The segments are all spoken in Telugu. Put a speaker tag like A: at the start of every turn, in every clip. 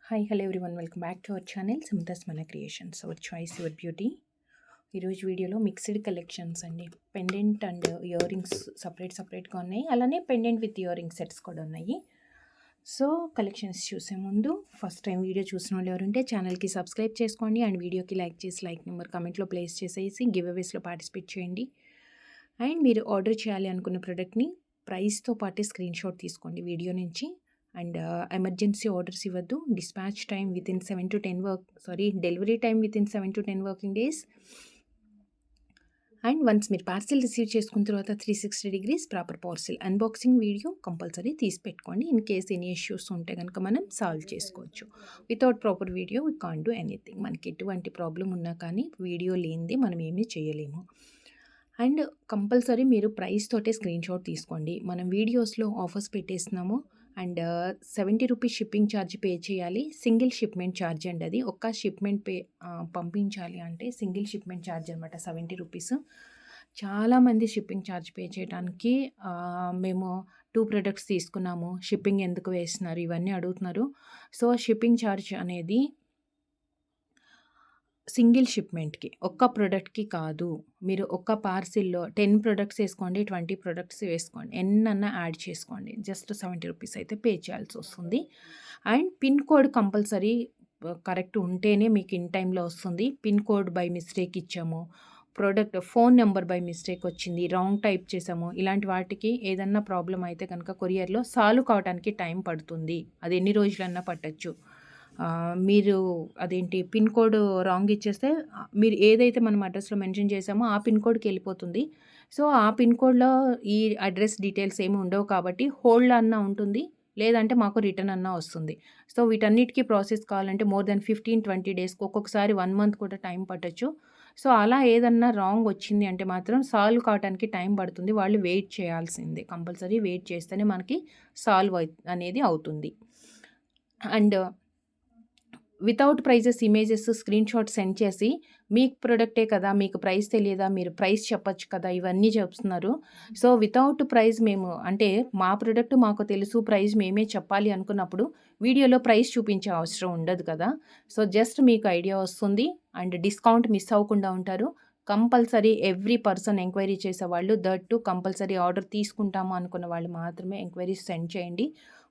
A: Hi hello everyone, welcome back to our channel సుమతాస్ మన creations, our choice your beauty. ఈరోజు వీడియోలో మిక్స్డ్ కలెక్షన్స్ అండి. పెండెంట్ అండ్ ఇయర్ రింగ్స్ సపరేట్గా ఉన్నాయి, అలానే pendant with ear ring sets కూడా ఉన్నాయి. సో కలెక్షన్స్ చూసే ముందు ఫస్ట్ టైం వీడియో చూసిన వాళ్ళు ఎవరుంటే ఛానల్కి సబ్స్క్రైబ్ చేసుకోండి అండ్ వీడియోకి లైక్ చేసి లైక్ నెంబర్ కమెంట్లో ప్లేస్ చేసేసి గివ్ అవేస్లో పార్టిసిపేట్ చేయండి. అండ్ మీరు ఆర్డర్ చేయాలి అనుకున్న ప్రోడక్ట్ని ప్రైస్తో పాటే స్క్రీన్ షాట్ తీసుకోండి వీడియో నుంచి. అండ్ ఎమర్జెన్సీ ఆర్డర్స్ ఇవ్వద్దు. Dispatch time within 7 to 10 delivery time within 7 to 10 working days. And once మీరు పార్సిల్ రిసీవ్ చేసుకున్న తర్వాత 360 degrees proper parcel unboxing video compulsory తీసి పెట్టుకోండి. ఇన్ కేస్ ఎనీ ఇష్యూస్ ఉంటే కనుక మనం సాల్వ్ చేసుకోవచ్చు. Without proper video we can't do anything. మనకి ఎటువంటి ప్రాబ్లం ఉన్నా కానీ వీడియో లేనిదే మనం ఏమీ చేయలేము. అండ్ కంపల్సరీ మీరు ప్రైస్ తోటే స్క్రీన్ షాట్ తీసుకోండి. మనం వీడియోస్లో ఆఫర్స్ పెట్టేస్తున్నాము. And 70 rupees shipping charge pay చేయాలి. సింగిల్ షిప్మెంట్ ఛార్జ్ అండి అది. ఒక్క షిప్మెంట్ పంపించాలి అంటే సింగిల్ షిప్మెంట్ ఛార్జ్ అనమాట 70 రూపీస్. చాలామంది షిప్పింగ్ ఛార్జ్ పే చేయడానికి మేము 2 ప్రొడక్ట్స్ తీసుకున్నాము, షిప్పింగ్ ఎందుకు వేస్తున్నారు ఇవన్నీ అడుగుతున్నారు. సో షిప్పింగ్ ఛార్జ్ అనేది సింగిల్ షిప్మెంట్కి, ఒక్క ప్రోడక్ట్కి కాదు. మీరు ఒక్క పార్సిల్లో 10 ప్రొడక్ట్స్ వేసుకోండి, 20 ప్రొడక్ట్స్ వేసుకోండి, ఎన్నన్నా యాడ్ చేసుకోండి, జస్ట్ 70 రూపీస్ అయితే పే చేయాల్సి వస్తుంది. And pin code compulsory correct ఉంటేనే మీకు ఇన్ టైంలో వస్తుంది. పిన్ కోడ్ బై మిస్టేక్ ఇచ్చాము, product phone number by mistake వచ్చింది, రాంగ్ టైప్ చేసాము, ఇలాంటి వాటికి ఏదన్నా ప్రాబ్లం అయితే కనుక కొరియర్లో సాల్వ్ కావడానికి టైం పడుతుంది. అది ఎన్ని రోజులన్నా పట్టచ్చు. మీరు అదేంటి పిన్ కోడ్ రాంగ్ ఇచ్చేస్తే మీరు ఏదైతే మనం అడ్రస్లో మెన్షన్ చేసామో ఆ పిన్ కోడ్కి వెళ్ళిపోతుంది. సో ఆ పిన్ కోడ్లో ఈ అడ్రస్ డీటెయిల్స్ ఏమి ఉండవు కాబట్టి హోల్డ్ అన్నా ఉంటుంది, లేదంటే మాకు రిటర్న్ అన్నా వస్తుంది. సో వీటన్నిటికీ ప్రాసెస్ కావాలంటే మోర్ దెన్ 15-20 డేస్కి, ఒక్కొక్కసారి 1 మంత్ కూడా టైం పట్టచ్చు. సో అలా ఏదన్నా రాంగ్ వచ్చింది అంటే మాత్రం సాల్వ్ కావడానికి టైం పడుతుంది. వాళ్ళు వెయిట్ చేయాల్సిందే, కంపల్సరీ వెయిట్ చేస్తేనే మనకి సాల్వ్ అనేది అవుతుంది. And without prices images screenshot send చేసి మీకు ప్రొడక్టే కదా, మీకు ప్రైస్ తెలియదా, మీరు ప్రైస్ చెప్పచ్చు కదా, ఇవన్నీ చెప్తున్నారు. సో వితౌట్ ప్రైస్ మేము అంటే మా ప్రొడక్ట్ మాకు తెలుసు, ప్రైస్ మేమే చెప్పాలి అనుకున్నప్పుడు వీడియోలో ప్రైస్ చూపించే అవసరం ఉండదు కదా. సో జస్ట్ మీకు ఐడియా వస్తుంది అండ్ డిస్కౌంట్ మిస్ అవ్వకుండా ఉంటారు. కంపల్సరీ ఎవ్రీ పర్సన్ ఎంక్వైరీ చేసేవాళ్ళు, దట్ టు కంపల్సరీ ఆర్డర్ తీసుకుంటాము అనుకున్న వాళ్ళు మాత్రమే ఎంక్వైరీస్ సెండ్ చేయండి.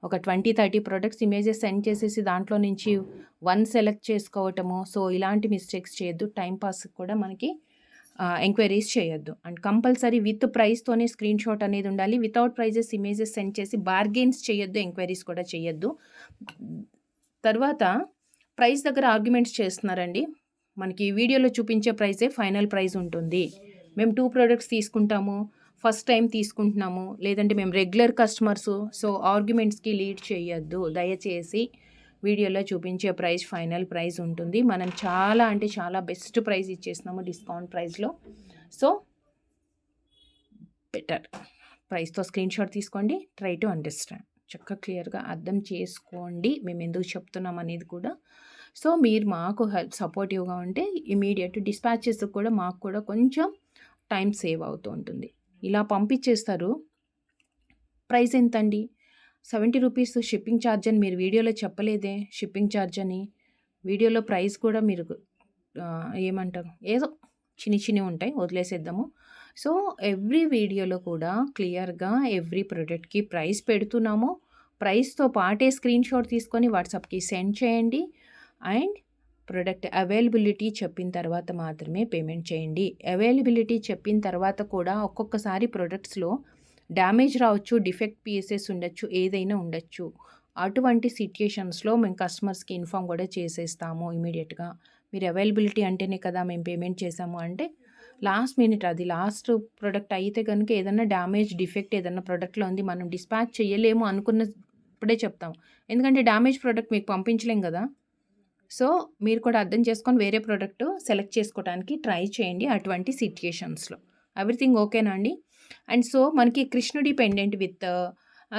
A: ఒక 20-30 ప్రొడక్ట్స్ ఇమేజెస్ సెండ్ చేసేసి దాంట్లో నుంచి 1 సెలెక్ట్ చేసుకోవటము, సో ఇలాంటి మిస్టేక్స్ చేయొద్దు. టైంపాస్ కూడా మనకి ఎంక్వైరీస్ చేయొద్దు. అండ్ కంపల్సరీ విత్ ప్రైస్తోనే స్క్రీన్ షాట్ అనేది ఉండాలి. వితౌట్ ప్రైజెస్ ఇమేజెస్ సెండ్ చేసి బార్గెన్స్ చేయొద్దు, ఎంక్వైరీస్ కూడా చేయొద్దు. తర్వాత ప్రైస్ దగ్గర ఆర్గ్యుమెంట్స్ చేస్తున్నారండి. మనకి వీడియోలో చూపించే ప్రైజే ఫైనల్ ప్రైస్ ఉంటుంది. మేము 2 ప్రొడక్ట్స్ తీసుకుంటాము, ఫస్ట్ టైం తీసుకుంటున్నాము, లేదంటే మేము రెగ్యులర్ కస్టమర్సు, సో ఆర్గ్యుమెంట్స్కి లీడ్ చేయొద్దు దయచేసి. వీడియోలో చూపించే ప్రైస్ ఫైనల్ ప్రైస్ ఉంటుంది. మనం చాలా అంటే చాలా బెస్ట్ ప్రైస్ ఇచ్చేస్తున్నాము డిస్కౌంట్ ప్రైస్లో. సో బెటర్ ప్రైస్తో స్క్రీన్ షాట్ తీసుకోండి. ట్రై టు అండర్స్టాండ్, చక్కగా క్లియర్గా అర్థం చేసుకోండి మేము ఎందుకు చెప్తున్నాం అనేది కూడా. సో మీరు మాకు సపోర్టివ్గా ఉంటే ఇమీడియట్ డిస్పాచెస్ కూడా మాకు కూడా కొంచెం టైం సేవ్ అవుతూ ఉంటుంది. ఇలా పంపించేస్తారు. ప్రైస్ ఎంతండి? 70 రూపీస్ షిప్పింగ్ ఛార్జ్ అని మీరు వీడియోలో చెప్పలేదే. షిప్పింగ్ ఛార్జ్ అని వీడియోలో ప్రైస్ కూడా మీరు ఏమంటారు, ఏదో చిన్ని ఉంటాయి, వదిలేసేద్దాము. సో ఎవ్రీ వీడియోలో కూడా క్లియర్గా ఎవ్రీ ప్రోడక్ట్కి ప్రైస్ పెడుతున్నాము. ప్రైస్తో పాటే స్క్రీన్ షాట్ తీసుకొని వాట్సాప్కి సెండ్ చేయండి. అండ్ ప్రోడక్ట్ అవైలబిలిటీ చెప్పిన తర్వాత మాత్రమే పేమెంట్ చేయండి. అవైలబిలిటీ చెప్పిన తర్వాత కూడా ఒక్కొక్కసారి ప్రొడక్ట్స్లో డ్యామేజ్ రావచ్చు, డిఫెక్ట్ పీసెస్ ఉండొచ్చు, ఏదైనా ఉండొచ్చు. అటువంటి సిట్యుయేషన్స్లో మేము కస్టమర్స్కి ఇన్ఫామ్ కూడా చేసేస్తాము ఇమీడియట్గా. మీరు అవైలబిలిటీ అంటేనే కదా మేము పేమెంట్ చేసాము అంటే లాస్ట్ మినిట్, అది లాస్ట్ ప్రోడక్ట్ అయితే కనుక ఏదైనా డ్యామేజ్ డిఫెక్ట్ ఏదైనా ప్రోడక్ట్లో ఉంది, మనం డిస్పాచ్ చేయలేము అనుకున్నప్పుడే చెప్తాము. ఎందుకంటే డ్యామేజ్ ప్రోడక్ట్ మీకు పంపించలేం కదా. సో మీరు కూడా అర్థం చేసుకొని వేరే ప్రోడక్ట్ సెలెక్ట్ చేసుకోవడానికి ట్రై చేయండి అటువంటి సిట్యుయేషన్స్లో. ఎవ్రీథింగ్ ఓకేనా అండి? అండ్ సో మనకి కృష్ణుడి పెండెంట్ విత్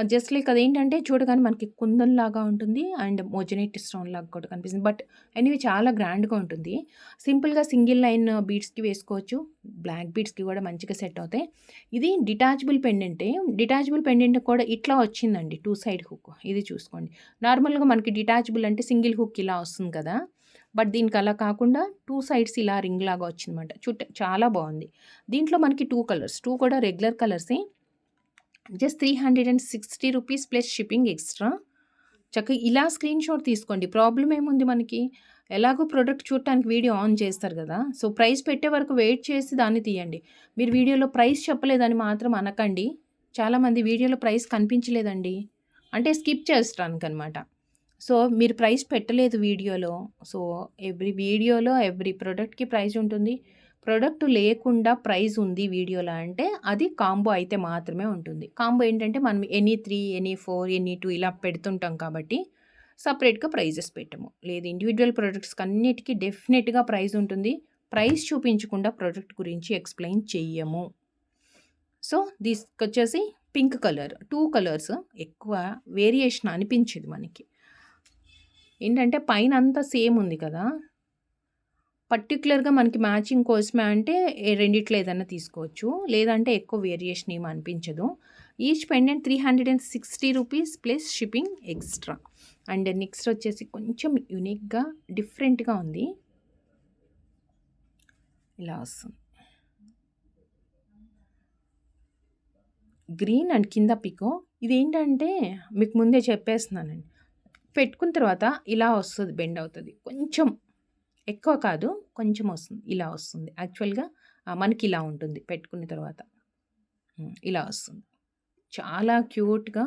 A: జస్ట్ లైక్ అదేంటంటే చూడగానే మనకి కుందన్‌లాగా ఉంటుంది. అండ్ మోజనైట్ స్టోన్‌లాగా కూడా కనిపిస్తుంది. బట్ ఎనీవే చాలా గ్రాండ్‌గా ఉంటుంది. సింపుల్‌గా సింగిల్ లైన్ బీడ్స్‌కి వేసుకోవచ్చు. బ్లాక్ బీడ్స్‌కి కూడా మంచిగా సెట్ అవుతాయి. ఇది డిటాచబుల్ పెండెంటే. డిటాచబుల్ పెండెంట్ కూడా ఇట్లా వచ్చిందండి 2 సైడ్ హుక్. ఇది చూసుకోండి. నార్మల్‌గా మనకి డిటాచబుల్ అంటే సింగిల్ హుక్ ఇలా వస్తుంది కదా! బట్ దీనికి అలా కాకుండా 2 సైడ్స్ ఇలా రింగ్ లాగా వచ్చిందన్నమాట. చాలా బాగుంది. దీంట్లో మనకి 2 కలర్స్. 2 కూడా రెగ్యులర్ కలర్సే. Just 360 rupees plus shipping extra. చక్కగా ఇలా స్క్రీన్ షాట్ తీసుకోండి. ప్రాబ్లమ్ ఏముంది మనకి? ఎలాగో ప్రొడక్ట్ చూడటానికి వీడియో ఆన్ చేస్తారు కదా! సో, ప్రైస్ పెట్టే వరకు వెయిట్ చేసి దాన్ని తీయండి. మీరు వీడియోలో ప్రైస్ చెప్పలేదని మాత్రం అనకండి. చాలామంది వీడియోలో ప్రైస్ కనిపించలేదండి అంటే స్కిప్ చేస్తానికనమాట. సో, మీరు ప్రైస్ పెట్టలేదు వీడియోలో. సో, ఎవ్రీ వీడియోలో ఎవ్రీ ప్రొడక్ట్‌కి ప్రైస్ ఉంటుంది. ప్రొడక్ట్ లేకుండా ప్రైస్ ఉంది వీడియోలో అంటే అది కాంబో అయితే మాత్రమే ఉంటుంది. కాంబో ఏంటంటే మనం ఎనీ 3, ఎనీ 4, ఎనీ 2 ఇలా పెడుతుంటాం కాబట్టి సెపరేట్‌గా ప్రైజెస్ పెట్టము. లేదు ఇండివిడ్యువల్ ప్రొడక్ట్స్‌కి అన్నిటికి డెఫినెట్‌గా ప్రైస్ ఉంటుంది. ప్రైస్ చూపించకుండా ప్రొడక్ట్ గురించి ఎక్స్‌ప్లెయిన్ చెయ్యము. సో, దీనికొచ్చేసి పింక్ కలర్. 2 కలర్స్ ఎక్కువ వేరియేషన్ అనిపించదు మనకి. ఏంటంటే పైనంతా సేమ్ ఉంది కదా! పర్టిక్యులర్‌గా మనకి మ్యాచింగ్ కోసమే అంటే రెండిట్లో ఏదన్నా తీసుకోవచ్చు. లేదంటే ఎక్కువ వేరియేషన్ ఏమి అనిపించదు. Each pendant 360 rupees plus shipping extra. And next వచ్చేసి కొంచెం యూనిక్‌గా డిఫరెంట్‌గా ఉంది. ఇలా వస్తుంది. గ్రీన్ అండ్ కింద పికో. ఇదేంటంటే మీకు ముందే చెప్పేస్తున్నానండి. పెట్టుకున్న తర్వాత ఇలా వస్తది, బెండ్ అవుతది. కొంచెం ఎక్కువ కాదు, కొంచెం వస్తుంది. ఇలా వస్తుంది. యాక్చువల్‌గా మనకి ఇలా ఉంటుంది పెట్టుకున్న తర్వాత. ఇలా వస్తుంది. చాలా క్యూట్‌గా,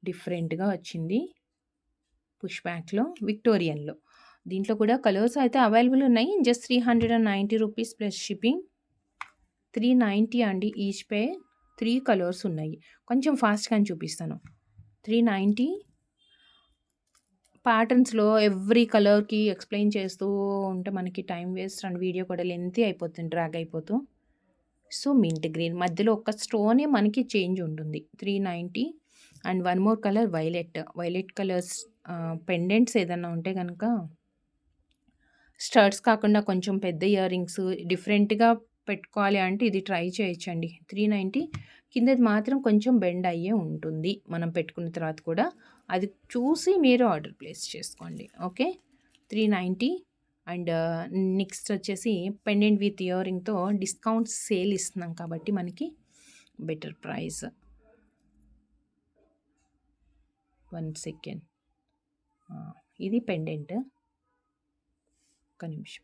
A: డిఫరెంట్‌గా వచ్చింది. పుష్ బ్యాక్‌లో, విక్టోరియన్‌లో. దీంట్లో కూడా కలర్స్ అయితే అవైలబుల్ ఉన్నాయి. Just 390 rupees plus shipping. 390 అండి ఈచ్ పేర్. 3 కలర్స్ ఉన్నాయి. కొంచెం ఫాస్ట్‌గానే చూపిస్తాను. 390 ప్యాటర్న్స్‌లో ఎవ్రీ కలర్‌కి ఎక్స్‌ప్లెయిన్ చేస్తూ ఉంటే మనకి టైం వేస్ట్ అండ్ వీడియో కూడా లెంతీ అయిపోతుంది, డ్రాగ్ అయిపోతూ. సో, మింట్ గ్రీన్ మధ్యలో ఒక స్టోనే మనకి చేంజ్ ఉంటుంది. 390 and one more colour violet. Violet colours pendants ఏదన్నా ఉంటే గనక స్టడ్స్ కాకుండా కొంచెం పెద్ద ఇయర్ రింగ్స్ డిఫరెంట్‌గా పెట్టుకోవాలి అంటే ఇది ట్రై చేయొచ్చండి. 390 కిందది మాత్రం కొంచెం బెండ్ అయ్యే ఉంటుంది. మనం పెట్టుకున్న తర్వాత కూడా అది చూసి మీరు ఆర్డర్ ప్లేస్ చేసుకోండి. ఓకే. 390 అండ్ నెక్స్ట్ వచ్చేసి పెండెంట్ విత్ ఇయర్ రింగ్‌తో డిస్కౌంట్ సేల్ ఇస్తున్నాం కాబట్టి మనకి బెటర్ ప్రైస్. 1 సెకండ్. ఇది పెండెంట్. ఒక్క నిమిషం.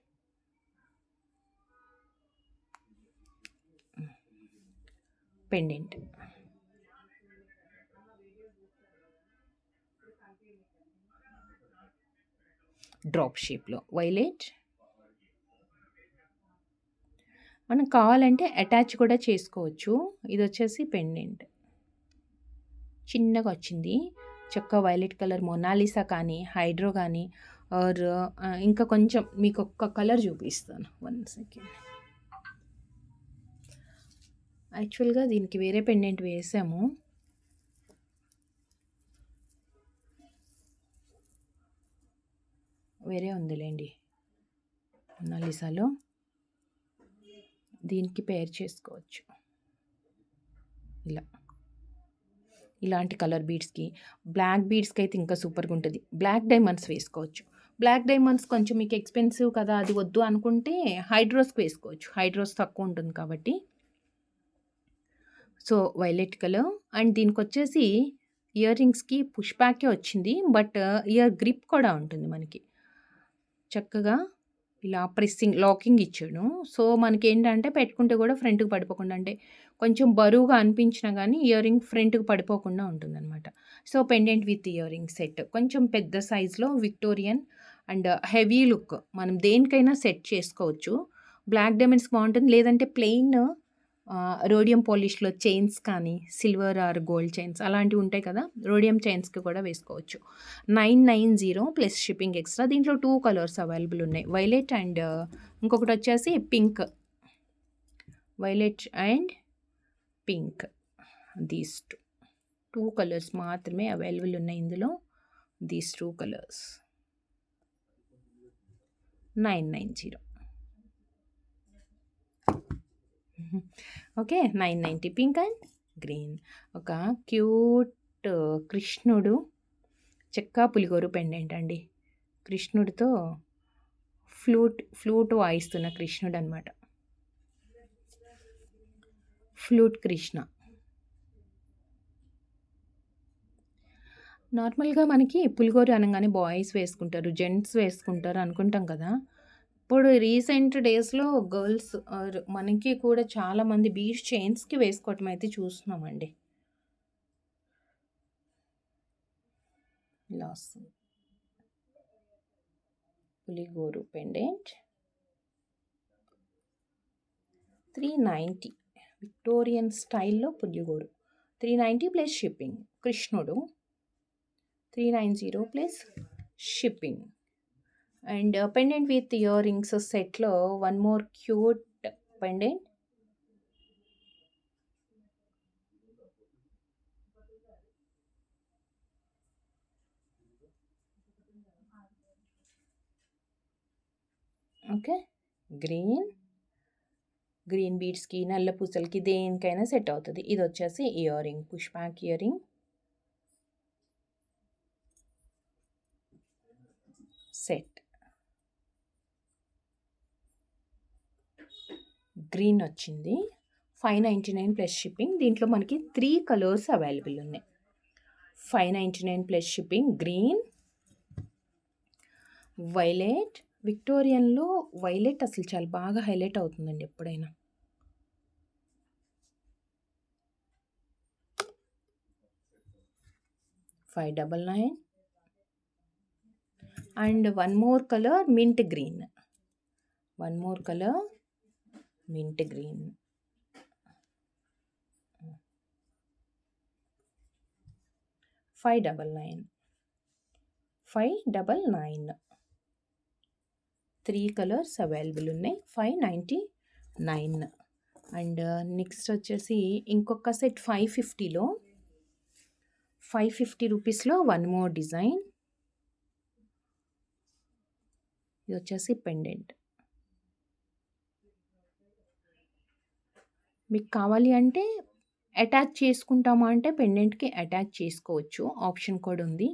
A: పెండెంట్. డ్రాప్ షేప్‌లో వైలెట్. మనకు కావాలంటే అటాచ్ కూడా చేసుకోవచ్చు. ఇది వచ్చేసి పెండెంట్. చిన్నగా వచ్చింది. చక్కగా వైలెట్ కలర్ మొనాలిసా కానీ, హైడ్రో కానీ ఆర్ ఇంకా కొంచెం మీకు ఒక్క కలర్ చూపిస్తాను. 1 సెకండ్. యాక్చువల్‌గా దీనికి వేరే పెండెంట్ వేసాము. వేరే ఉందిలేండి మొనాలిసాలో. దీనికి పేర్ చేసుకోవచ్చు. ఇలా. ఇలాంటి కలర్ బీడ్స్‌కి, బ్లాక్ బీడ్స్‌కి అయితే ఇంకా సూపర్‌గా ఉంటుంది. బ్లాక్ డైమండ్స్ వేసుకోవచ్చు. బ్లాక్ డైమండ్స్ కొంచెం మీకు ఎక్స్‌పెన్సివ్ కదా, అది వద్దు అనుకుంటే హైడ్రోస్‌కి వేసుకోవచ్చు. హైడ్రోస్ తక్కువ ఉంటుంది కాబట్టి. సో, వైలెట్ కలర్ అండ్ దీనికొచ్చేసి ఇయర్ రింగ్స్‌కి పుష్ బ్యాకే వచ్చింది. బట్ ఇయర్ గ్రిప్ కూడా ఉంటుంది మనకి. చక్కగా ఇలా ప్రెస్సింగ్, లాకింగ్ ఇచ్చాడు. సో, మనకేంటంటే పెట్టుకుంటే కూడా ఫ్రంట్‌కి పడిపోకుండా అంటే కొంచెం బరువుగా అనిపించినా గానీ ఇయర్ రింగ్ ఫ్రంట్‌కి పడిపోకుండా ఉంటుందనమాట. So, pendant with year ring set. కొంచెం పెద్ద సైజ్‌లో విక్టోరియన్ అండ్ హెవీ లుక్. మనం దేనికైనా సెట్ చేసుకోవచ్చు. బ్లాక్ డైమండ్స్‌కి బావుంటుంది. లేదంటే ప్లెయిన్ రోడియం పాలిష్‌లో చైన్స్ కానీ, సిల్వర్ ఆర్ గోల్డ్ చైన్స్ అలాంటివి ఉంటాయి కదా! రోడియం చైన్స్‌కి కూడా వేసుకోవచ్చు. 990 ప్లస్ షిప్పింగ్ ఎక్స్ట్రా. దీంట్లో 2 కలర్స్ అవైలబుల్ ఉన్నాయి. వైలెట్ అండ్ ఇంకొకటొచ్చేసి pink. Violet and pink. These 2 2 colours మాత్రమే అవైలబుల్ ఉన్నాయి ఇందులో. These 2 colours 990. Okay, 990 pink and green. ఒక క్యూట్ కృష్ణుడు చెక్క పులిగోరు పెండెంట్ అండి. కృష్ణుడితో ఫ్లూట్ వాయిస్తున్న కృష్ణుడు అనమాట. ఫ్లూట్ కృష్ణ. నార్మల్గా మనకి పులిగోరు అనగానే బాయ్స్ వేసుకుంటారు, జెంట్స్ వేసుకుంటారు అనుకుంటాం కదా. ఇప్పుడు రీసెంట్ డేస్లో గర్ల్స్ మనకి కూడా చాలామంది బీడ్స్ చైన్స్కి వేసుకోవటం అయితే చూస్తున్నామండి. ఇలా వస్తుంది పులిగోరు పెండెంట్ 390 విక్టోరియన్ స్టైల్లో పులిగోరు 390 ప్లస్ షిప్పింగ్. కృష్ణుడు 390 plus shipping. And pendant with ear rings సెట్లో one more cute pendant. Okay, green బీడ్స్కి, నల్ల పూసలకి, దేనికైనా సెట్ అవుతుంది. ఇది వచ్చేసి ear ring, push back ear ring set. Green వచ్చింది 599 ప్లస్ షిప్పింగ్. దీంట్లో మనకి 3 కలర్స్ అవైలబుల్ ఉన్నాయి. 599 ప్లస్ షిప్పింగ్. Green, violet. విక్టోరియన్లో వైలెట్ అసలు చాలా బాగా హైలైట్ అవుతుందండి ఎప్పుడైనా. $599. And one more colour mint green. Mint green. $599. 3 colours available ఉన్నాయి. 599. అండ్ నెక్స్ట్ వచ్చేసి ఇంకొక సెట్ 550లో 550 రూపీస్లో వన్ మోర్ డిజైన్. ఇది వచ్చేసి పెండెంట్. మీకు కావాలి అంటే అటాచ్ చేసుకుంటామా అంటే పెండెంట్కి అటాచ్ చేసుకోవచ్చు, ఆప్షన్ కూడా ఉంది.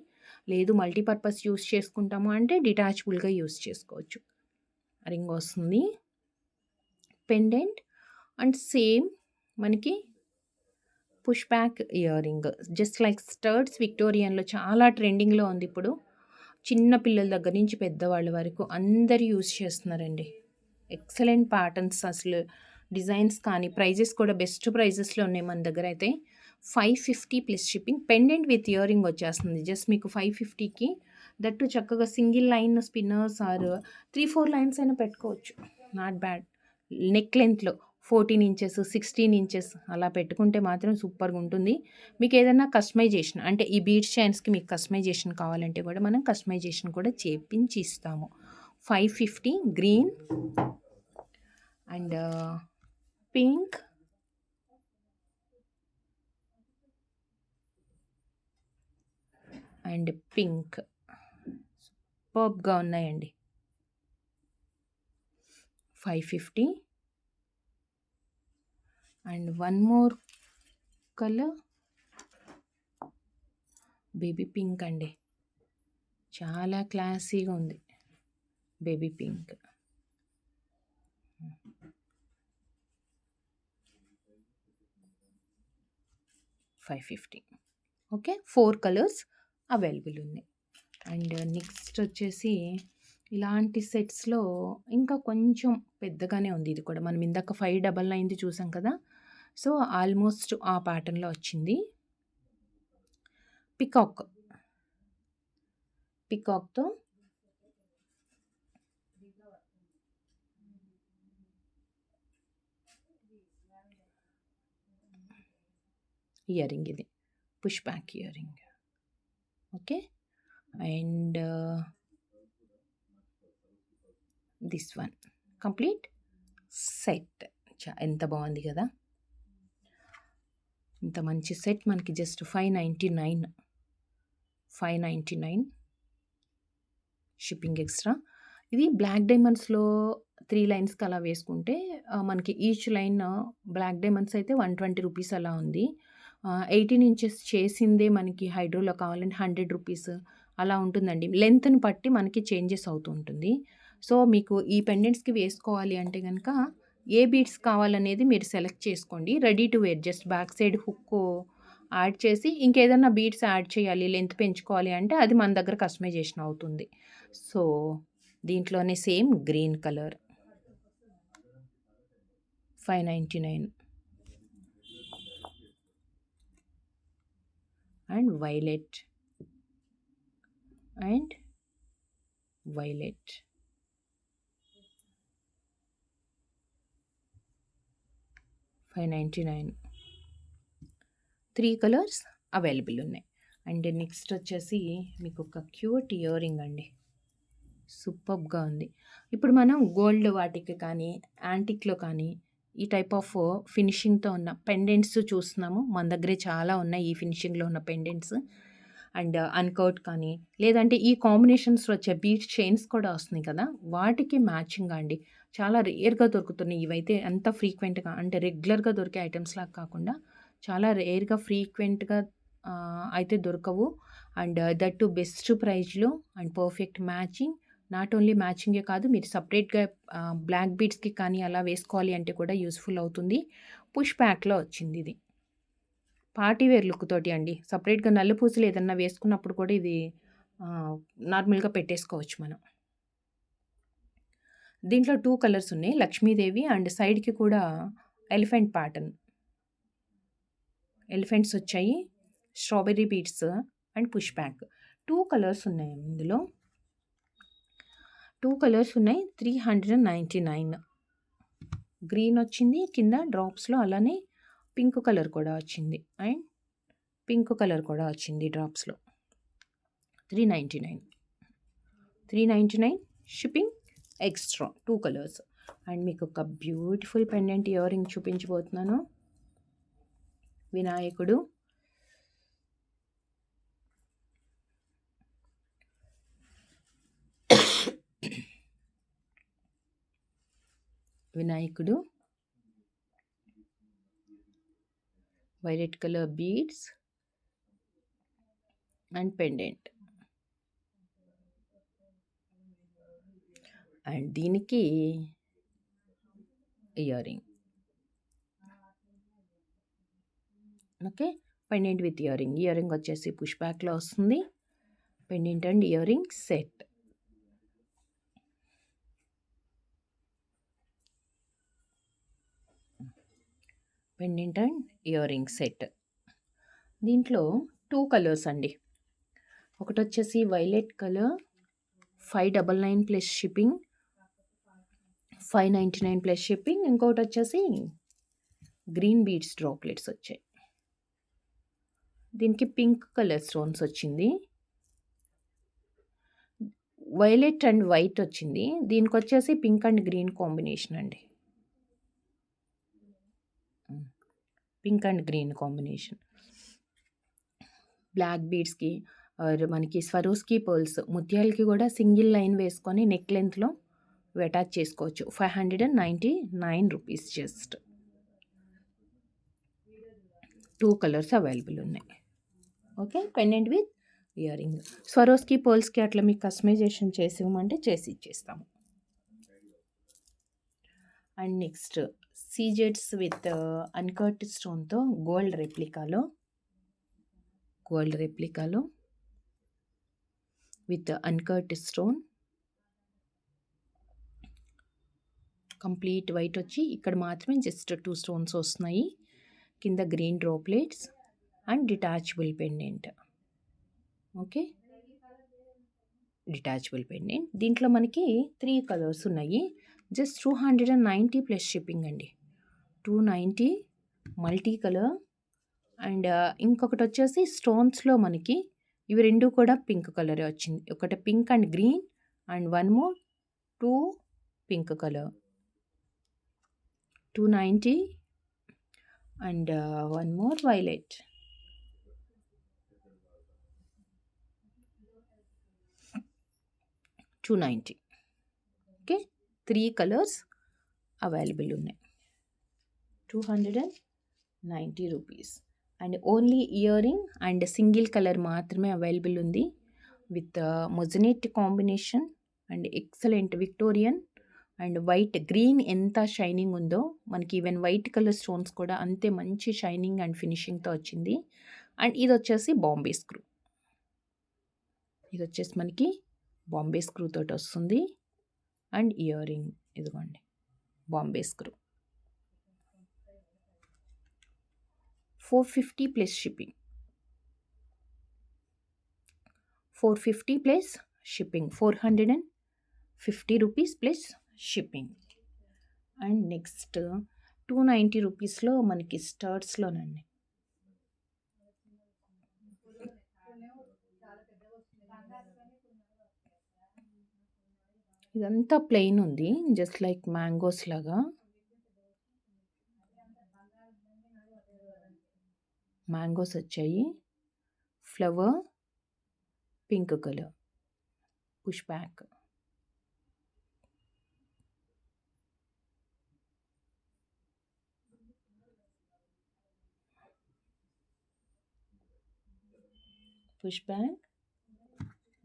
A: లేదు మల్టీపర్పస్ యూస్ చేసుకుంటాము అంటే డిటాచబుల్గా యూస్ చేసుకోవచ్చు. రింగ్ వస్తుంది, పెండెంట్ అండ్ సేమ్ మనకి push back ear ring. Just like studs విక్టోరియన్లో చాలా ట్రెండింగ్లో ఉంది ఇప్పుడు. చిన్న పిల్లల దగ్గర నుంచి పెద్దవాళ్ళ వరకు అందరు యూస్ చేస్తున్నారండి. ఎక్సలెంట్ ప్యాటర్న్స్, అసలు డిజైన్స్ కానీ ప్రైజెస్ కూడా బెస్ట్ ప్రైజెస్లో ఉన్నాయి మన దగ్గర అయితే. 550 plus shipping. Pendant with ear ring వచ్చేస్తుంది జస్ట్ మీకు 550కి. దట్టు చక్కగా single line spinners or 3-4 lines అయినా పెట్టుకోవచ్చు, నాట్ బ్యాడ్. నెక్ లెంత్లో 14 ఇంచెస్ 16 ఇంచెస్ అలా పెట్టుకుంటే మాత్రం సూపర్గా ఉంటుంది. మీకు ఏదైనా కస్టమైజేషన్ అంటే ఈ బీడ్స్ చైన్స్కి మీకు కస్టమైజేషన్ కావాలంటే కూడా మనం కస్టమైజేషన్ కూడా చేపించి ఇస్తాము. 550 green and pink and pink సూపర్గా ఉన్నాయండి. 550 and one more colour baby pink అండి, చాలా క్లాసీగా ఉంది baby pink. $550. Okay, 4 colours available ఉన్నాయి. అండ్ నెక్స్ట్ వచ్చేసి ఇలాంటి సెట్స్లో ఇంకా కొంచెం పెద్దగానే ఉంది. ఇది కూడా మనం ఇందాక 599 చూసాం కదా, సో ఆల్మోస్ట్ ఆ ప్యాటర్న్లో వచ్చింది. పికాక్తో ఇయర్ రింగ్, ఇది push back ear ring. Okay, and this one complete set. ఎంత బాగుంది కదా. ఇంత మంచి సెట్ మనకి జస్ట్ 599 షిప్పింగ్ ఎక్స్ట్రా. ఇది బ్లాక్ డైమండ్స్‌లో 3 లైన్స్‌కి అలా వేసుకుంటే మనకి ఈచ్ లైన్ బ్లాక్ డైమండ్స్ అయితే 120 రూపీస్ అలా ఉంది. 18 ఇంచెస్ చేసిందే మనకి హైడ్రోలో కావాలంటే 100 రూపీస్ అలా ఉంటుందండి. లెంత్‌ని బట్టి మనకి చేంజెస్ అవుతూ ఉంటుంది. సో, మీకు ఈ పెండెంట్స్‌కి వేసుకోవాలి అంటే గనక ఏ బీడ్స్ కావాలనేది మీరు సెలెక్ట్ చేసుకోండి. Ready to wear just back side hook add చేసి ఇంకేదన్నా బీడ్స్ యాడ్ చేయాలి, లెంత్ పెంచుకోవాలి అంటే అది మన దగ్గర కస్టమైజేషన్ అవుతుంది. సో, దీంట్లోనే same green colour 599 and violet and violet. 599 3 colours available ఉన్నాయి. అండ్ నెక్స్ట్ వచ్చేసి మీకు ఒక క్యూట్ ఇయర్ రింగ్ అండి. సూపర్బ్‌గా ఉంది. ఇప్పుడు మనం గోల్డ్ వాటికి కానీ, యాంటిక్‌లో కానీ ఈ టైప్ ఆఫ్ ఫినిషింగ్‌తో ఉన్న పెండెంట్స్ చూస్తున్నాము. మన దగ్గరే చాలా ఉన్నాయి ఈ ఫినిషింగ్‌లో ఉన్న పెండెంట్స్. అండ్ అన్‌కట్ కానీ, లేదంటే ఈ కాంబినేషన్స్‌లో వచ్చే బీడ్స్ చైన్స్ కూడా వస్తున్నాయి కదా! వాటికి మ్యాచింగ్‌గా అండి. చాలా రేర్‌గా దొరుకుతున్నాయి. ఇవైతే అంత ఫ్రీక్వెంట్‌గా అంటే రెగ్యులర్‌గా దొరికే ఐటెమ్స్‌లాగా కాకుండా చాలా రేర్‌గా ఫ్రీక్వెంట్‌గా అయితే దొరకవు. అండ్ దట్ టు బెస్ట్ ప్రైస్‌లో and perfect matching. Not only మ్యాచింగే కాదు, మీరు సెపరేట్‌గా బ్లాక్ బీడ్స్‌కి కానీ అలా వేసుకోవాలి అంటే కూడా యూజ్‌ఫుల్ అవుతుంది. పుష్ బ్యాక్‌లో వచ్చిందిది. పార్టీ వేర్ లుక్ తోటి అండి. సెపరేట్‌గా నల్ల పూసలు ఏదన్నా వేసుకున్నప్పుడు కూడా ఇది నార్మల్‌గా పెట్టేసుకోవచ్చు మనం. దీంట్లో 2 కలర్స్ ఉన్నాయి. లక్ష్మీదేవి అండ్ సైడ్‌కి కూడా ఎలిఫెంట్ ప్యాటర్న్. ఎలిఫెంట్స్ వచ్చాయి. Strawberry beads and push back. 2 colours ఉన్నాయి ఇందులో. 2 కలర్స్ ఉన్నాయి. 399. గ్రీన్ వచ్చింది. కింద డ్రాప్స్‌లో అలానే పింక్ కలర్ కూడా వచ్చింది. అండ్ పింక్ కలర్ కూడా వచ్చింది డ్రాప్స్‌లో. 399. 399 షిప్పింగ్ ఎక్స్ట్రా 2 కలర్స్. అండ్ మీకు ఒక బ్యూటిఫుల్ పెండెంట్ ఇయర్ రింగ్ చూపించబోతున్నాను. వినాయకుడు. వినాయకుడు. Violet colour beads and pendant. And దీనికి ear ring. Okay. Pendant with year ring. Ear ring వచ్చేసి పుష్ బ్యాక్‌లో వస్తుంది. Pendant and ear ring set. Pendant and ear ring set. దీంట్లో 2 కలర్స్ అండి. ఒకటొచ్చేసి violet colour 599 plus shipping. 599 plus shipping. ఇంకొకటి వచ్చేసి గ్రీన్ బీడ్స్ డ్రాప్లెట్స్ వచ్చాయి. దీనికి పింక్ కలర్ స్టోన్స్ వచ్చింది. వైలెట్ అండ్ వైట్ వచ్చింది. దీనికి వచ్చేసి పింక్ అండ్ గ్రీన్ కాంబినేషన్ అండి. Pink and green combination. Black బీడ్స్‌కి మనకి స్వరోస్కి పర్ల్స్ ముత్యాలకి కూడా సింగిల్ లైన్ వేసుకొని నెక్ లెంత్‌లో అటాచ్ చేసుకోవచ్చు. 599 రూపీస్ జస్ట్. 2 కలర్స్ అవైలబుల్ ఉన్నాయి. Okay. Pendant with year ring. Swarovski పర్ల్స్‌కి అట్లా మీకు కస్టమైజేషన్ చేసి ఇవ్వమంటే చేసి ఇచ్చేస్తాము. అండ్ నెక్స్ట్ సీజెడ్స్ విత్ అన్కట్ స్టోన్‌తో గోల్డ్ రెప్లికాలో with uncut stone. Complete white వచ్చి ఇక్కడ మాత్రమే జస్ట్ 2 స్టోన్స్ వస్తున్నాయి. కింద green droplets and detachable pendant. Okay. Detachable pendant. దీంట్లో మనకి 3 కలర్స్ ఉన్నాయి. జస్ట్ 290 ప్లస్ షిప్పింగ్ అండి. 290 మల్టీ కలర్. అండ్ ఇంకొకటి వచ్చేసి స్టోన్స్‌లో మనకి ఇవి 2 కూడా పింక్ కలరే వచ్చింది. ఒకటి pink and green and one more 2 pink colour. 290 and one more violet. $290. Okay, 3 colours available ఉన్నాయి. 290 rupees. And only ear ring and single colour మాత్రమే అవైలబుల్ ఉంది with మొజనెట్ combination and excellent Victorian and white. Green ఎంత షైనింగ్ ఉందో మనకి ఈవెన్ వైట్ కలర్ స్టోన్స్ కూడా అంతే మంచి షైనింగ్ అండ్ ఫినిషింగ్తో వచ్చింది. అండ్ ఇది వచ్చేసి బాంబే స్క్రూ. ఇది వచ్చేసి మనకి బాంబే స్క్రూ తోటి వస్తుంది. అండ్ ఇయర్ రింగ్ ఇదిగోండి Bombay screw. 450 plus shipping. 450 plus shipping. 450 rupees plus shipping. And next 290 రూపీస్లో మనకి స్టర్ట్స్లోనండి. ఇదంతా ప్లెయిన్ ఉంది, జస్ట్ లైక్ మ్యాంగోస్ లాగా. మ్యాంగోస్ వచ్చాయి. Flower pink colour push back. Push back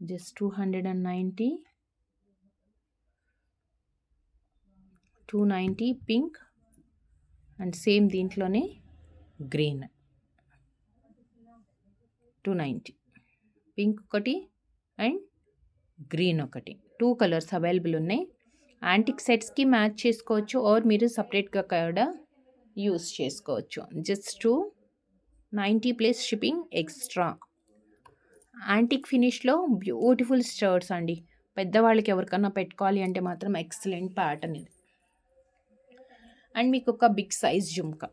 A: just 290. 290 pink and same దీంట్లోనే గ్రీన్. 290 పింక్ ఒకటి అండ్ గ్రీన్ ఒకటి. 2 కలర్స్ అవైలబుల్ ఉన్నాయి. యాంటిక్ సెట్స్కి మ్యాచ్ చేసుకోవచ్చు ఆర్ మీరు సపరేట్గా కూడా యూస్ చేసుకోవచ్చు. Just 290 plus shipping extra. Antique ఫినిష్లో beautiful స్టర్ట్స్ అండి. పెద్దవాళ్ళకి ఎవరికన్నా పెట్టుకోవాలి అంటే మాత్రం ఎక్సలెంట్ ప్యాటర్న్ ఇది. అండ్ మీకు ఒక బిగ్ సైజ్ జుమ్కా.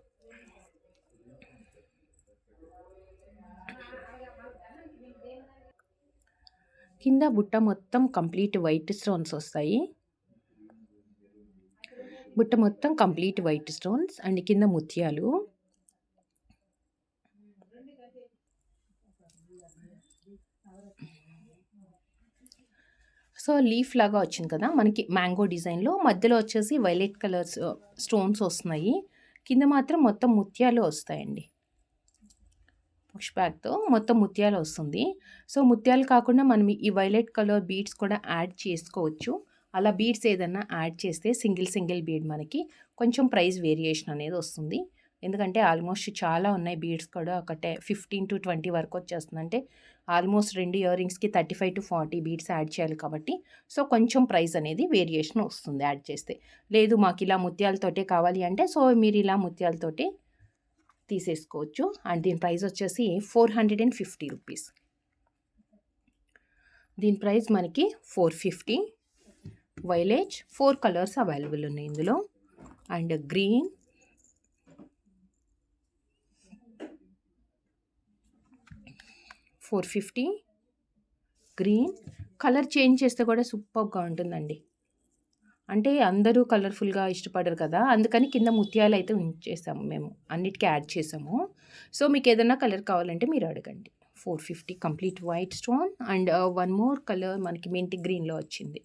A: కింద బుట్ట మొత్తం కంప్లీట్ వైట్ స్టోన్స్ వస్తాయి. బుట్ట మొత్తం కంప్లీట్ వైట్ స్టోన్స్ అండ్ కింద ముత్యాలు. సో లీఫ్ లాగా వచ్చింది కదా మనకి మ్యాంగో డిజైన్లో. మధ్యలో వచ్చేసి వైలెట్ కలర్స్ స్టోన్స్ వస్తున్నాయి. కింద మాత్రం మొత్తం ముత్యాలు వస్తాయండి. పుష్ బ్యాక్తో మొత్తం ముత్యాలు వస్తుంది. సో ముత్యాలు కాకుండా మనం ఈ వైలెట్ కలర్ బీడ్స్ కూడా యాడ్ చేసుకోవచ్చు. అలా బీడ్స్ ఏదన్నా యాడ్ చేస్తే సింగిల్ బీడ్ మనకి కొంచెం ప్రైస్ వేరియేషన్ అనేది వస్తుంది. ఎందుకంటే ఆల్మోస్ట్ చాలా ఉన్నాయి బీడ్స్ కూడా. ఒక 15 to 20 వరకు వచ్చేస్తుంది. అంటే ఆల్మోస్ట్ 2 ఇయర్ రింగ్స్కి 35 to 40 బీడ్స్ యాడ్ చేయాలి కాబట్టి సో కొంచెం ప్రైస్ అనేది వేరియేషన్ వస్తుంది యాడ్ చేస్తే. లేదు మాకు ఇలా ముత్యాలతోటే కావాలి అంటే సో మీరు ఇలా ముత్యాలతోటే తీసేసుకోవచ్చు. అండ్ దీని ప్రైస్ వచ్చేసి 450 రూపీస్. దీని ప్రైస్ మనకి 450. వైలెట్ 4 కలర్స్ అవైలబుల్ ఉన్నాయి ఇందులో. And green, $450 green. Colour change చేస్తే కూడా సూపర్గా ఉంటుందండి. అంటే అందరూ కలర్ఫుల్గా ఇష్టపడరు కదా, అందుకని కింద ముత్యాలు అయితే ఉంచేసాము మేము, అన్నిటికీ యాడ్ చేసాము. సో మీకు ఏదైనా కలర్ కావాలంటే మీరు అడగండి. 450 complete white stone. And one more colour మనకి మింట్ గ్రీన్లో వచ్చింది.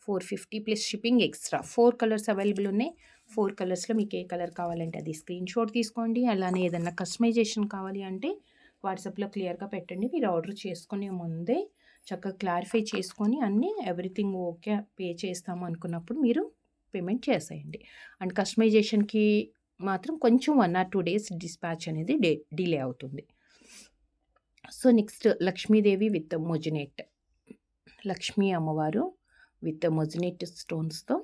A: 450 plus shipping extra. 4 colours available ఉన్నాయి. 4 కలర్స్లో మీకు ఏ కలర్ కావాలంటే అది స్క్రీన్ షాట్ తీసుకోండి. అలానే ఏదైనా కస్టమైజేషన్ కావాలి అంటే వాట్సాప్లో క్లియర్గా పెట్టండి. మీరు ఆర్డర్ చేసుకునే ముందే చక్కగా క్లారిఫై చేసుకొని అన్నీ ఎవ్రీథింగ్ ఓకే పే చేస్తాము అనుకున్నప్పుడు మీరు పేమెంట్ చేసేయండి. అండ్ కస్టమైజేషన్కి మాత్రం కొంచెం 1 or 2 days డిస్పాచ్ అనేది డిలే అవుతుంది. So next Lakshmidevi with moissanite. Lakshmi అమ్మవారు విత్ మొజినేట్ స్టోన్స్తో.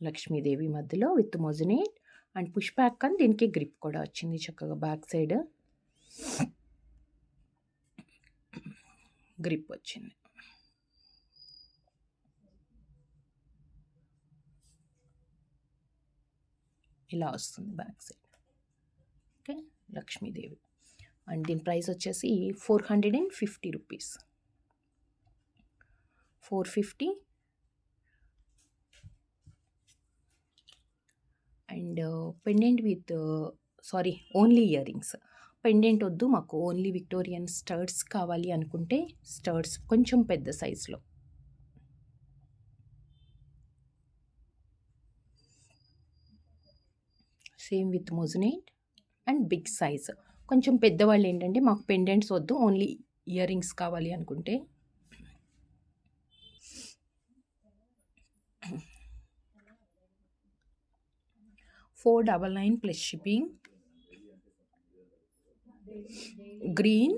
A: లక్ష్మీదేవి మధ్యలో with moissanite and push back అని దీనికి గ్రిప్ కూడా వచ్చింది చక్కగా. బ్యాక్ సైడ్ గ్రిప్ వచ్చింది. ఇలా వస్తుంది back side. Okay, Lakshmidevi. And దీని ప్రైస్ వచ్చేసి 450 rupees. 450. And pendant with only ear rings. Pendant వద్దు మాకు, ఓన్లీ విక్టోరియన్ స్టర్డ్స్ కావాలి అనుకుంటే స్టర్డ్స్ కొంచెం పెద్ద సైజులో. Same with moissanite and big size. కొంచెం పెద్దవాళ్ళు ఏంటంటే మాకు పెండెంట్స్ వద్దు, ఓన్లీ ఇయర్ రింగ్స్ కావాలి అనుకుంటే 499 plus shipping. Green.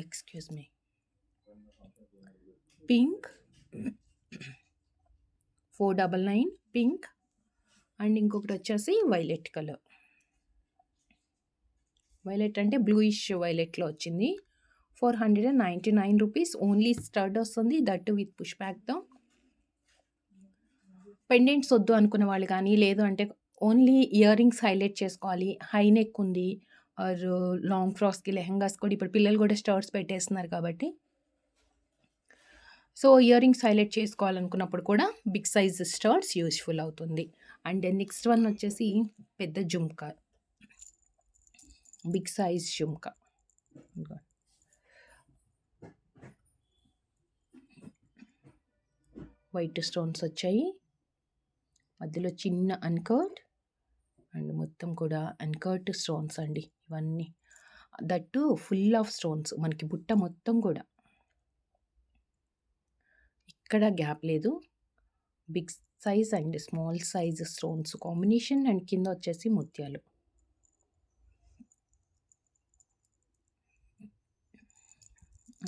A: Excuse me. Pink. 499 pink. And ఇంకొకటి వచ్చేసి వైలెట్ కలర్. వైలెట్ అంటే బ్లూయిష్ వైలెట్లో వచ్చింది. 499 రూపీస్. ఓన్లీ స్టర్డ్ వస్తుంది, దట్ విత్ పుష్ బ్యాక్తో. పెండెంట్స్ వద్దు అనుకున్న వాళ్ళు కానీ, లేదు అంటే ఓన్లీ ఇయర్ రింగ్స్ హైలైట్ చేసుకోవాలి, హై నెక్ ఉంది, ఆర్ లాంగ్ ఫ్రాక్స్కి లెహంగాస్ కూడా ఇప్పుడు పిల్లలు కూడా స్టర్ట్స్ పెట్టేస్తున్నారు కాబట్టి, సో ఇయర్ రింగ్స్ హైలైట్ చేసుకోవాలనుకున్నప్పుడు కూడా బిగ్ సైజ్ స్టర్ట్స్ యూస్ఫుల్ అవుతుంది. అండ్ నెక్స్ట్ వన్ వచ్చేసి పెద్ద jhumka, big size jhumka. White stones వచ్చాయి, మధ్యలో చిన్న అన్కర్ట్ అండ్ మొత్తం కూడా అన్కర్ట్ స్టోన్స్ అండి ఇవన్నీ. దట్టు ఫుల్ ఆఫ్ స్టోన్స్, మనకి బుట్ట మొత్తం కూడా ఇక్కడ గ్యాప్ లేదు. Big size and small size stones combination. And కింద వచ్చేసి ముత్యాలు.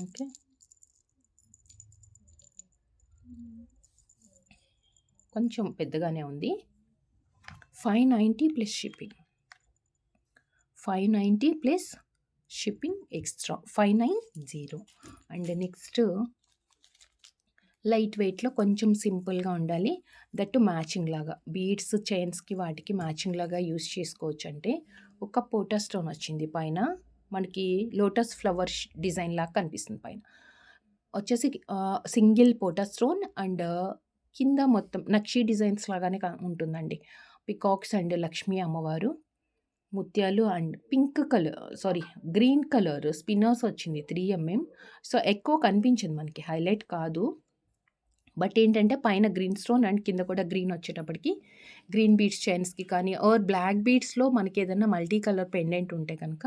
A: ఓకే, కొంచెం పెద్దగానే ఉంది. 590 plus shipping. 590 plus shipping extra 590. And next light వెయిట్లో కొంచెం సింపుల్గా ఉండాలి, దట్టు మ్యాచింగ్ లాగా బీడ్స్ చైన్స్కి వాటికి మ్యాచింగ్ లాగా యూస్ చేసుకోవచ్చు. అంటే ఒక పోటా స్టోన్ వచ్చింది పైన, మనకి లోటస్ ఫ్లవర్ డిజైన్ లాగా కనిపిస్తుంది. పైన వచ్చేసి సింగిల్ పోటా స్టోన్ అండ్ కింద మొత్తం నక్షీ డిజైన్స్ లాగానే ఉంటుందండి. పికాక్స్ అండ్ లక్ష్మీ అమ్మవారు, ముత్యాలు and pink colour green colour spinners వచ్చింది 3mm. సో ఎక్కువ కనిపించింది మనకి, హైలైట్ కాదు. బట్ ఏంటంటే పైన గ్రీన్ స్టోన్ అండ్ కింద కూడా గ్రీన్ వచ్చేటప్పటికి గ్రీన్ బీడ్స్ చైన్స్కి కానీ ఆర్ బ్లాక్ బీడ్స్లో మనకి ఏదైనా మల్టీ కలర్ పెండెంట్ ఉంటే కనుక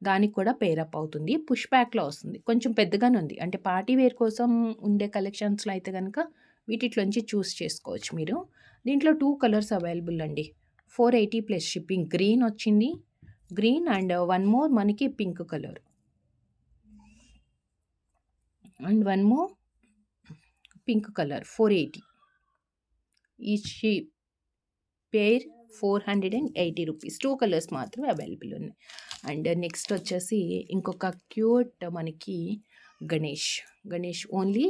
A: దానికి కూడా పేరప్ అవుతుంది. పుష్ బ్యాక్లో వస్తుంది, కొంచెం పెద్దగానే ఉంది. అంటే పార్టీ వేర్ కోసం ఉండే కలెక్షన్స్లో అయితే కనుక వీటిలోంచి చూస్ చేసుకోవచ్చు మీరు. దీంట్లో 2 కలర్స్ అవైలబుల్ అండి. 480 ప్లస్ షిప్పింగ్. గ్రీన్ వచ్చింది, గ్రీన్ అండ్ వన్ మోర్ మనకి pink colour and one more pink colour. 480 each pair. 480 rupees. 2 colours మాత్రమే అవైలబుల్ ఉన్నాయి. అండ్ నెక్స్ట్ వచ్చేసి ఇంకొక క్యూట్ మనకి గణేష్ ఓన్లీ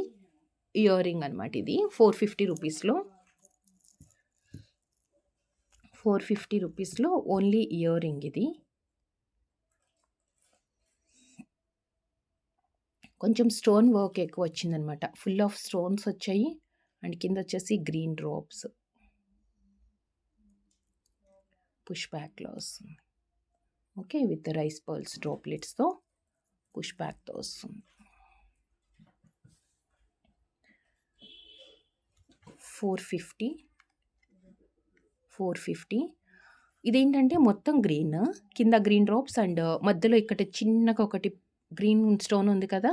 A: ఇయర్ రింగ్ అనమాట. ఇది 450 రూపీస్లో. 450 రూపీస్లో ఓన్లీ ఇయర్ రింగ్. ఇది కొంచెం స్టోన్ వర్క్ ఎక్కువ వచ్చిందనమాట, ఫుల్ ఆఫ్ స్టోన్స్ వచ్చాయి. అండ్ కింద వచ్చేసి గ్రీన్ డ్రాప్స్ పుష్ బ్యాక్లో వస్తుంది. ఓకే, విత్ రైస్ పర్ల్స్ డ్రాప్లెట్స్తో పుష్ బ్యాక్తో వస్తుంది. 450. ఇదేంటంటే మొత్తం గ్రీన్, కింద గ్రీన్ డ్రాప్స్ అండ్ మధ్యలో ఇక్కడ చిన్నగా ఒకటి గ్రీన్ స్టోన్ ఉంది కదా,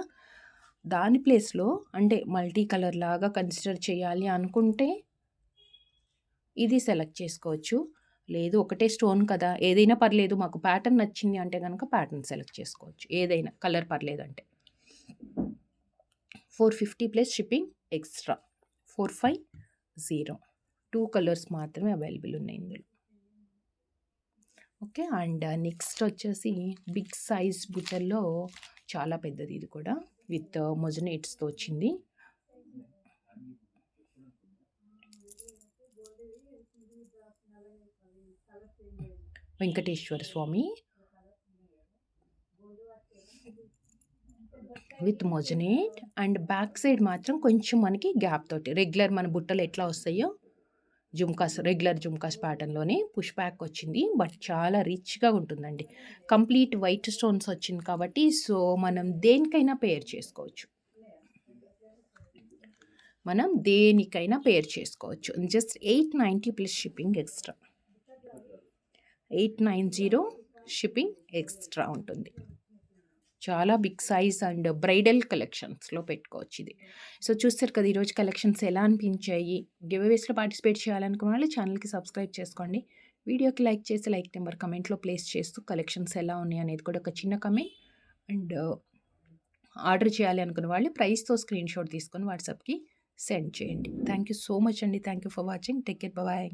A: దాని ప్లేస్లో అంటే మల్టీ కలర్ లాగా కన్సిడర్ చేయాలి అనుకుంటే ఇది సెలెక్ట్ చేసుకోవచ్చు. లేదు ఒకటే స్టోన్ కదా, ఏదైనా పర్లేదు, మాకు ప్యాటర్న్ నచ్చింది అంటే కనుక ప్యాటర్న్ సెలెక్ట్ చేసుకోవచ్చు, ఏదైనా కలర్ పర్లేదు అంటే. 450 ప్లస్ షిప్పింగ్ ఎక్స్ట్రా 450. 2 కలర్స్ మాత్రమే అవైలబుల్ ఉన్నాయి ఇందులో. ఓకే, అండ్ నెక్స్ట్ వచ్చేసి బిగ్ సైజ్ బుట్టల్లో చాలా పెద్దది. ఇది కూడా విత్ మొజనేట్స్తో వచ్చింది. వెంకటేశ్వర స్వామి విత్ మొజనేట్ అండ్ బ్యాక్ సైడ్ మాత్రం కొంచెం మనకి గ్యాప్ తోటి రెగ్యులర్ మన బుట్టలు ఎట్లా వస్తాయో జుమ్కాస్ రెగ్యులర్ జుమ్కాస్ ప్యాటర్న్లోనే పుష్ బ్యాక్ వచ్చింది. బట్ చాలా రిచ్గా ఉంటుందండి. కంప్లీట్ వైట్ స్టోన్స్ వచ్చింది కాబట్టి సో మనం దేనికైనా పేర్ చేసుకోవచ్చు. Just 890 plus shipping extra. 890 shipping extra ఉంటుంది. చాలా బిగ్ సైజ్ అండ్ బ్రైడల్ కలెక్షన్స్లో పెట్టుకోవచ్చు ఇది. సో చూస్తారు కదా ఈరోజు కలెక్షన్స్ ఎలా అనిపించాయి. గివ్ అవేస్లో పార్టిసిపేట్ చేయాలనుకున్న వాళ్ళు ఛానల్కి సబ్స్క్రైబ్ చేసుకోండి. వీడియోకి లైక్ చేసి లైక్ నెంబర్ కమెంట్లో ప్లేస్ చేస్తూ కలెక్షన్స్ ఎలా ఉన్నాయి అనేది కూడా ఒక చిన్న కమెంట్ అండ్ ఆర్డర్ చేయాలి అనుకున్న వాళ్ళు ప్రైస్తో స్క్రీన్ షాట్ తీసుకొని వాట్సాప్కి సెండ్ చేయండి. థ్యాంక్ యూ సో మచ్ అండి. Thank you for watching. Take care. Bye.